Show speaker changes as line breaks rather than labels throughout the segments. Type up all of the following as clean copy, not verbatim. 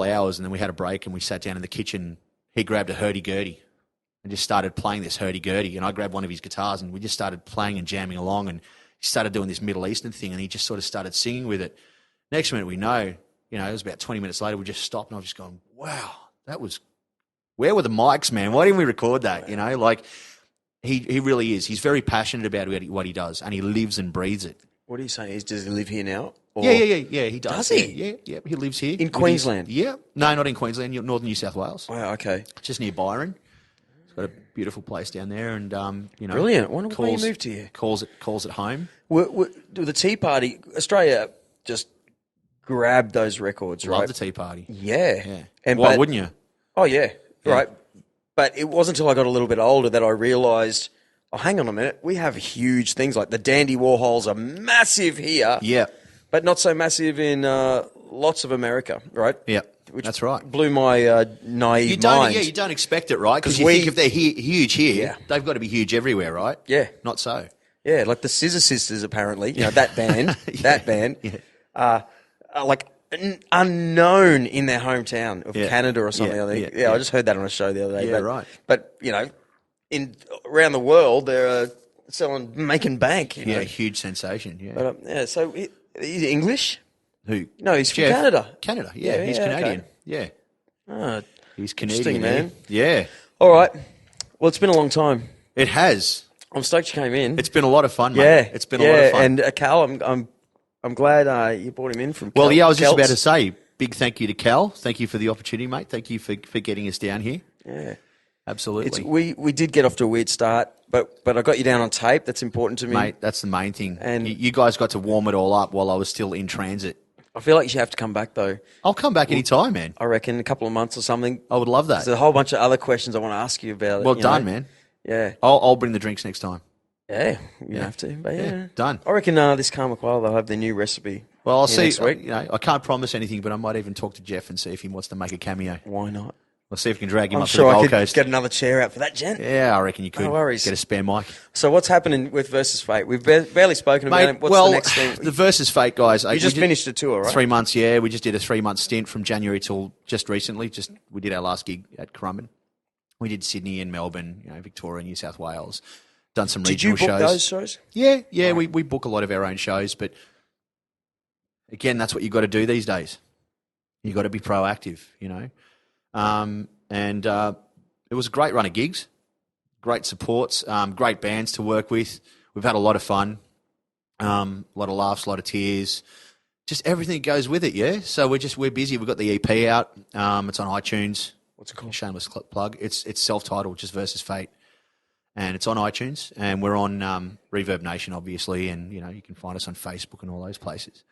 hours, and then we had a break and we sat down in the kitchen. He grabbed a hurdy-gurdy and just started playing this hurdy-gurdy, and I grabbed one of his guitars and we just started playing and jamming along, and he started doing this Middle Eastern thing, and he just sort of started singing with it. Next minute we know, it was about 20 minutes later, we just stopped and I was just going, wow, that was, where were the mics, man? Why didn't we record that? He really is. He's very passionate about what he does, and he lives and breathes it.
What are you saying? Does he live here now? Or...
Yeah, he does.
Does he?
Yeah, he lives here.
In Queensland?
Yeah. No, not in Queensland, northern New South Wales.
Wow, okay.
Just near Byron. He's got a beautiful place down there, and,
Brilliant. Wonder why you moved here.
Calls it home.
The Tea Party, Australia just grabbed those records, right?
Love the Tea Party.
Yeah.
And why wouldn't you?
Oh, yeah, right. But it wasn't until I got a little bit older that I realised, oh, hang on a minute, we have huge things like the Dandy Warhols are massive here.
Yeah.
But not so massive in lots of America, right?
Yeah, that's right.
Blew my naive mind.
Yeah, you don't expect it, right? Because you think if they're huge here, they've got to be huge everywhere, right?
Yeah.
Not so.
Yeah, like the Scissor Sisters, apparently, that band, are like unknown in their hometown of Canada or something. I think. Yeah, I just heard that on a show the other day.
Yeah, right.
But around the world, they're making bank.
Yeah, huge sensation. Yeah.
But so he's English.
Who?
No, he's from
Jeff.
Canada.
Canada. Yeah, he's Canadian. Okay. Yeah. He's Canadian,
man.
Yeah.
All right. Well, it's been a long time.
It has.
I'm stoked you came in.
It's been a lot of fun, mate.
Yeah,
it's been a lot of fun.
And Cal, I'm glad you brought him in from.
Well, I was just about to say, big thank you to Cal. Thank you for the opportunity, mate. Thank you for getting us down here.
Yeah,
absolutely.
We did get off to a weird start, but I got you down on tape. That's important to me,
mate. That's the main thing.
And
you guys got to warm it all up while I was still in transit.
I feel like you should have to come back though.
I'll come back anytime, man.
I reckon a couple of months or something.
I would love that.
There's a whole bunch of other questions I want to ask you about.
Well done, man.
Yeah,
I'll bring the drinks next time.
Yeah, you have to. But yeah,
done.
I reckon this Karma Koala, they'll have their new recipe.
Well, I'll see.
Next week.
I can't promise anything, but I might even talk to Jeff and see if he wants to make a cameo.
Why not?
We'll see if we can drag him
I'm
up
sure
to the
I
Gold
could
Coast.
Get another chair out for that, gent.
Yeah, I reckon you could.
No worries.
Get a spare mic.
So what's happening with Versus Fate? We've barely spoken about it. What's the next thing?
The Versus Fate, guys.
You just finished a tour, right?
3 months, yeah. We just did a 3-month stint from January till just recently. We did our last gig at Currumbin. We did Sydney and Melbourne, Victoria, New South Wales. Done some regional shows.
Did you book those shows?
Yeah. Right. We book a lot of our own shows, but again, that's what you've got to do these days. You've got to be proactive, And it was a great run of gigs, great supports, great bands to work with. We've had a lot of fun, a lot of laughs, a lot of tears, just everything that goes with it, yeah? So we're busy. We've got the EP out. It's on iTunes.
What's it called?
Shameless plug. It's self-titled, just Versus Fate. And it's on iTunes, and we're on Reverb Nation, obviously, and you can find us on Facebook and all those places.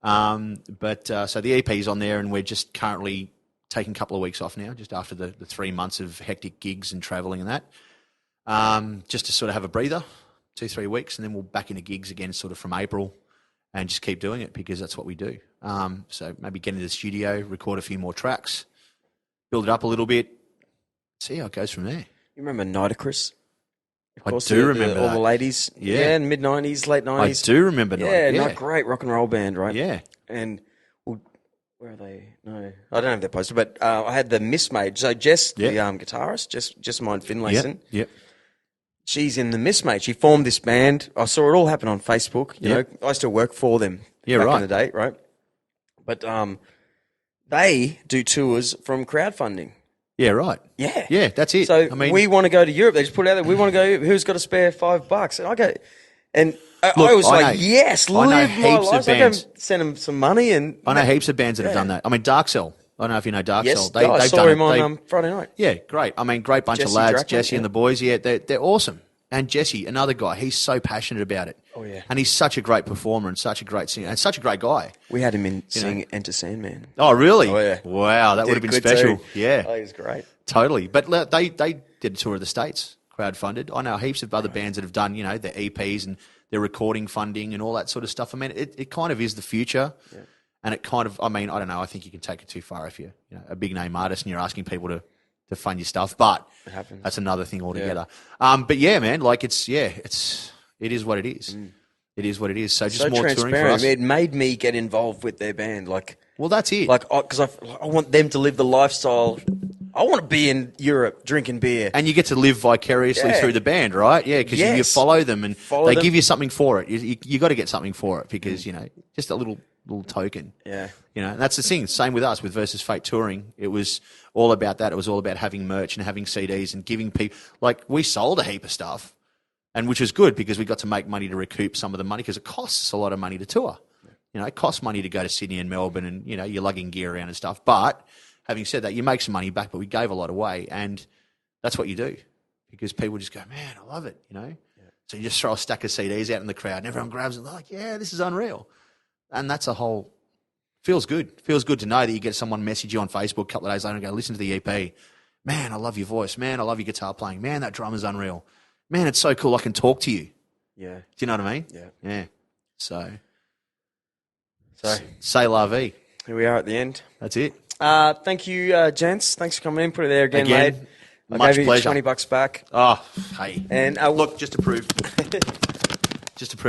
So the EP is on there, and we're just currently taking a couple of weeks off now, just after the 3 months of hectic gigs and travelling and that, just to sort of have a breather, 2-3 weeks, and then we'll back into gigs again, sort of from April, and just keep doing it because that's what we do. So maybe get into the studio, record a few more tracks, build it up a little bit, see how it goes from there.
You remember Nitocris?
I do remember
all the ladies. Yeah, mid-90s, late 90s.
I do remember that.
Yeah, great rock and roll band, right?
Yeah.
And where are they? No, I don't have their poster, but I had the Mismade. So Jess, the guitarist, Jess Mine Finlayson.
Yep.
She's in the Mismade. She formed this band. I saw it all happen on Facebook. You know, I used to work for them back in the day, right? But they do tours from crowdfunding.
Yeah, right.
Yeah.
Yeah, that's it.
So we want to go to Europe. They just put it out there. We want to go. Who's got a spare $5? And I go, and I was like, yes, live my life. I go send them some money. And
I know heaps of bands that have done that. I mean, Dark Cell. I don't know if you know Dark Cell.
I saw him on Friday night.
Yeah, great. I mean, great bunch of lads. Jesse and the boys. Yeah, they're awesome. And Jesse, another guy, he's so passionate about it. Oh, yeah. And he's such a great performer and such a great singer and such a great guy.
We had him sing Enter Sandman.
Oh, really?
Oh, yeah.
Wow, that would have been special.
Too.
Yeah.
Oh, he was great.
Totally. But they did a tour of the States, crowdfunded. I know heaps of other bands that have done, their EPs and their recording funding and all that sort of stuff. I mean, it kind of is the future. Yeah. And it kind of, I mean, I don't know, I think you can take it too far if you're a big name artist and you're asking people to fund your stuff, but that's another thing altogether. Yeah. But yeah, man, like it is what it is. It is what it is. So just more touring for us.
It made me get involved with their band. Like,
Well, that's it.
Like, because I want them to live the lifestyle. I want to be in Europe drinking beer.
And you get to live vicariously through the band, right? Yeah, because you follow them and they give you something for it. You got to get something for it because, just a little token.
Yeah.
And that's the thing. Same with us with Versus Fate touring. It was all about that. It was all about having merch and having CDs and giving people. Like, we sold a heap of stuff, and which was good because we got to make money to recoup some of the money because it costs us a lot of money to tour. It costs money to go to Sydney and Melbourne and, you're lugging gear around and stuff. But having said that, you make some money back, but we gave a lot away. And that's what you do because people just go, man, I love it, Yeah. So you just throw a stack of CDs out in the crowd and everyone grabs it and they're like, yeah, this is unreal. And that's a whole – feels good. Feels good to know that you get someone message you on Facebook a couple of days later and go, listen to the EP. Man, I love your voice. Man, I love your guitar playing. Man, that drummer's unreal. Man, it's so cool I can talk to you.
Yeah.
Do you know what I mean?
Yeah.
Yeah. So say la vie.
Here we are at the end.
That's it.
Thank you, gents. Thanks for coming in. Put it there again, mate.
Much
gave
pleasure.
You $20 back.
Oh, hey.
And
look, just to prove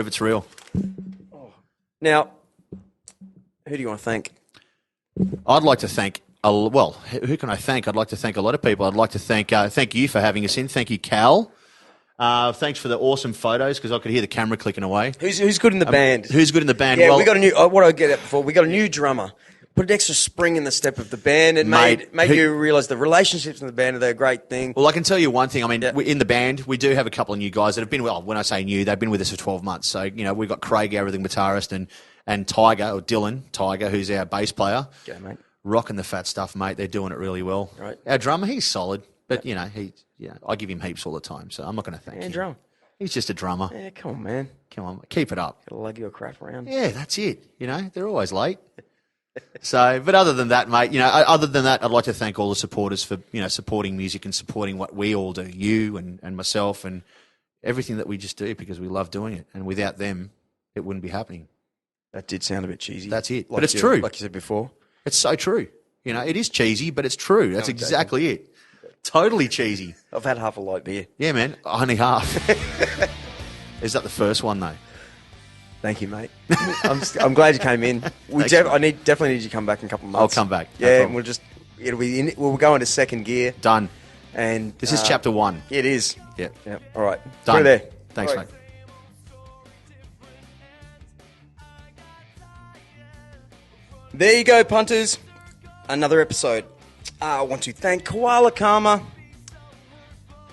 it's real.
Now, who do you want to thank?
I'd like to thank. Who can I thank? I'd like to thank a lot of people. I'd like to thank you for having us in. Thank you, Cal. Thanks for the awesome photos because I could hear the camera clicking away.
Who's good in the band?
Who's good in the band?
Yeah,
well,
we got a new. What I get at before, we got a new drummer. Put an extra spring in the step of the band. It made you realise the relationships in the band are a great thing.
Well, I can tell you one thing. I mean, in the band, we do have a couple of new guys that have been. Well, when I say new, they've been with us for 12 months. So we've got Craig, our rhythm guitarist, and Tiger or Dylan Tiger, who's our bass player.
Yeah, mate.
Rocking the fat stuff, mate. They're doing it really well.
Right.
Our drummer, he's solid, but I give him heaps all the time, so I'm not going to thank him.
Drum.
He's just a drummer.
Yeah, come on, man.
Come on, keep it up.
Gotta lug your crap around.
Yeah, that's it. They're always late. So, but other than that, mate, I'd like to thank all the supporters for, supporting music and supporting what we all do, you and myself and everything that we just do because we love doing it. And without them, it wouldn't be happening.
That did sound a bit cheesy.
That's it. But it's true.
Like you said before.
It's so true. It is cheesy, but it's true. That's exactly it. Totally cheesy.
I've had half a light beer.
Yeah, man. Only half. Is that the first one, though?
Thank you, mate. I'm glad you came in. I definitely need you to come back in a couple of months.
I'll come back.
Yeah, and we'll go into second gear.
Done.
And
this is chapter 1.
It is.
Yeah.
All right.
Done.
Put it there.
Thanks, mate.
There you go, punters. Another episode. I want to thank Koala Karma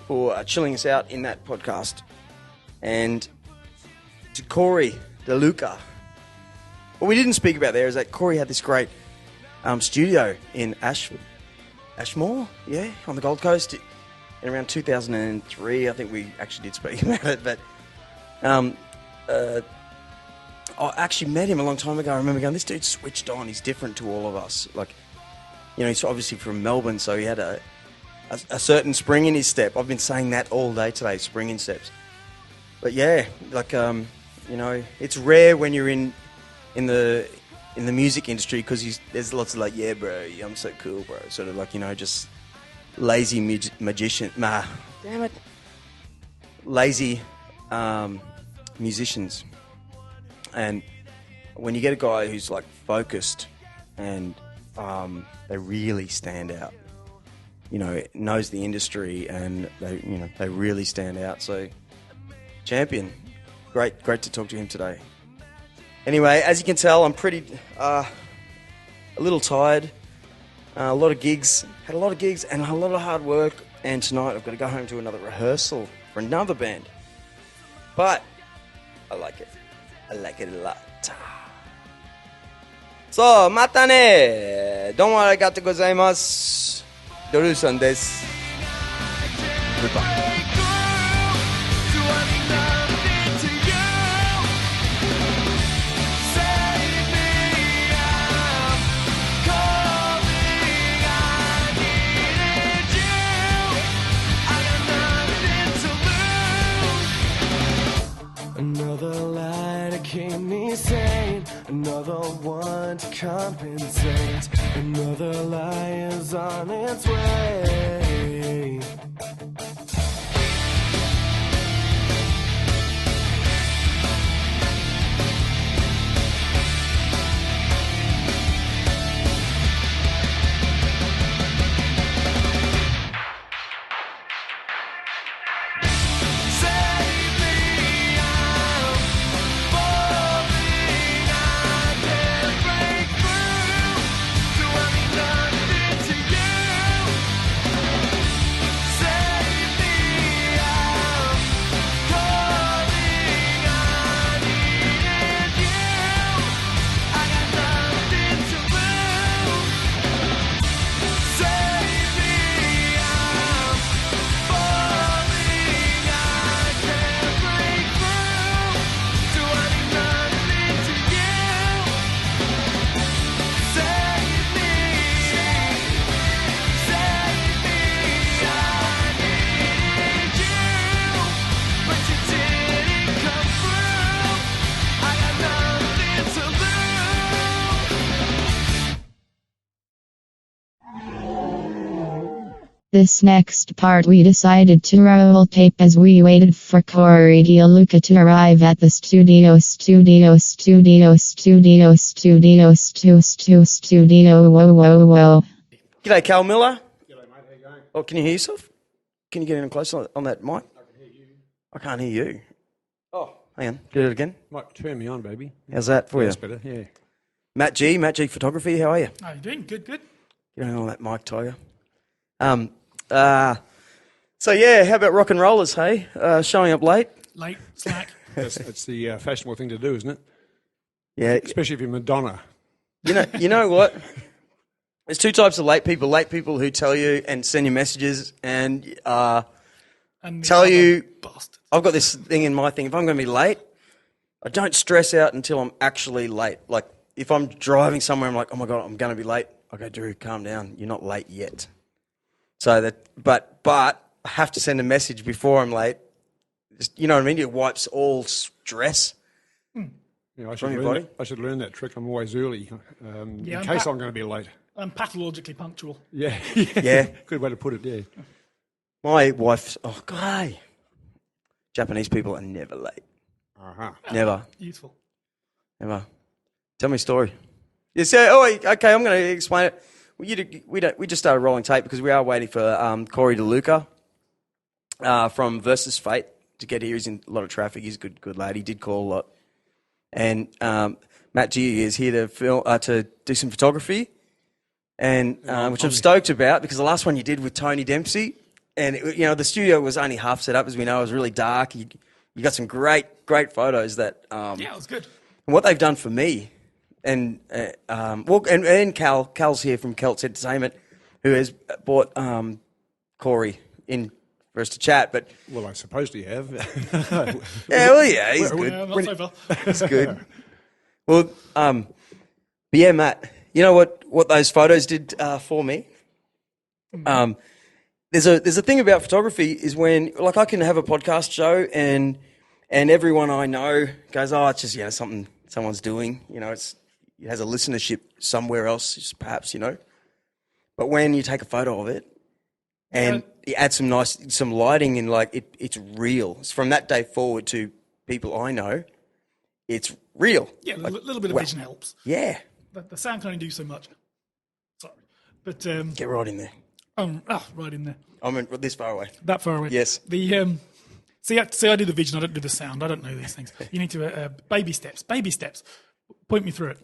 for chilling us out in that podcast. And to Corey de Luka. What we didn't speak about there is that Corey had this great studio in Ashmore, on the Gold Coast. In around 2003, I think we actually did speak about it. But I actually met him a long time ago. I remember going, this dude's switched on. He's different to all of us. Like, he's obviously from Melbourne, so he had a certain spring in his step. I've been saying that all day today, spring in steps. But yeah, like, it's rare when you're in the music industry because there's lots of like, yeah, bro, I'm so cool, bro. Sort of like, just lazy magician. Damn it. Lazy musicians. And when you get a guy who's like focused and they really stand out, knows the industry and they really stand out. So, champion, great to talk to him today. Anyway, as you can tell, I'm pretty a little tired. Had a lot of gigs and a lot of hard work. And tonight I've got to go home to another rehearsal for another band. But I like it. I like it a lot. So, mata ne! Domo arigatou gozaimasu. Doru-san desu. Goodbye.
Another lie to keep me sane, another one to compensate, another lie is on its way.
This next part we decided to roll tape as we waited for Corey and Luka to arrive at the studio. Whoa.
G'day, Cal Millar. G'day, mate. How you going? Oh, can you hear yourself? Can you get in close on that mic? I can hear you. I can't hear you. Oh, hang on. Do it again.
Might turn me on, baby.
How's that for you?
That's better, yeah.
Mattg Photography, how are you?
How you doing? Good.
Get on that mic, Tiger. So yeah, how about rock and rollers, hey? Showing up late?
Late, slack.
It's the fashionable thing to do, isn't it?
Yeah.
Especially if you're Madonna.
You know what? There's two types of late people. Late people who tell you and send you messages and tell you,
bastards.
I've got this thing in my thing. If I'm going to be late, I don't stress out until I'm actually late. Like, if I'm driving somewhere, I'm like, oh my God, I'm going to be late. I go, Drew, calm down. You're not late yet. So that, but I have to send a message before I'm late. Just, you know what I mean? It wipes all stress
Yeah,
from your body.
I should learn that trick. I'm always early in
Yeah,
case I'm going to be late.
I'm pathologically punctual.
Yeah.
Yeah.
Good way to put it, yeah.
My wife, oh God, Japanese people are never late.
Uh-huh.
Never.
Useful.
Never. Tell me a story. You say, okay, I'm going to explain it. We just started rolling tape because we are waiting for Corey to Luka from Versus Fate to get here. He's in a lot of traffic. He's a good lad. He did call a lot. And Mattg is here to film to do some photography, and which I'm stoked about because the last one you did with Tony Dempsey, and the studio was only half set up, as we know. It was really dark. You got some great photos that.
Yeah, it was good.
And what they've done for me. And Cal's here from Celts Entertainment, who has brought Corey in for us to chat. But
Well, I suppose you have.
yeah, he's good.
Not so far.
He's good. Well, but yeah, Matt, you know what those photos did for me? There's a thing about photography is when, like, I can have a podcast show and everyone I know goes, oh, it's just something someone's doing. It has a listenership somewhere else, perhaps, But when you take a photo of it and you add some lighting in, like, it's real. It's from that day forward to people I know, it's real.
Yeah, a little bit of vision helps.
Yeah.
The sound can only do so much. Sorry. But
Get right in there.
right in there.
I'm this far away.
That far away.
Yes.
The see, I do the vision. I don't do the sound. I don't know these things. You need to baby steps. Point me through it.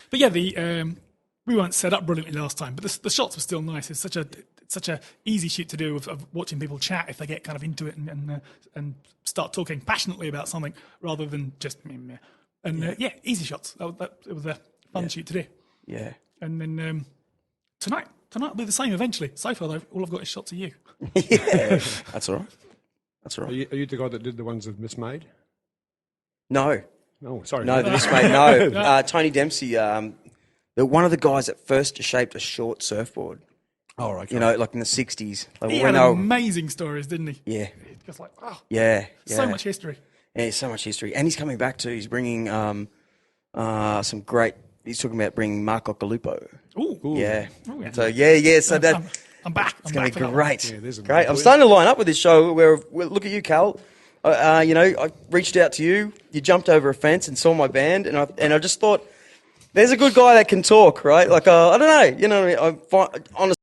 But yeah, we weren't set up brilliantly last time, but the shots were still nice. It's such a easy shoot to do of watching people chat if they get kind of into it and start talking passionately about something rather than just meh. And easy shots. It was a fun shoot to do.
Yeah.
And then tonight will be the same eventually. So far though, all I've got is shots of you.
Yeah. That's all right.
Are you the guy that did the ones of Miss Maid?
No.
Oh, sorry.
No, this mate, no. Tony Dempsey, one of the guys that first shaped a short surfboard.
Oh, right.
Like in the 60s. Like
He had amazing stories, didn't he?
Yeah.
Just like,
Yeah.
so much history.
Yeah, so much history. And he's coming back too. He's bringing some great, he's talking about bringing Mark Occhilupo.
Ooh.
Yeah.
Ooh, yeah.
So
I'm back.
it's going to be great.
Yeah, there's a
Great.
big
I'm
word.
starting to line up with this show where look at you, Cal. I reached out to you. You jumped over a fence and saw my band, and I just thought, there's a good guy that can talk, right? Like, I don't know, what I mean? Honestly,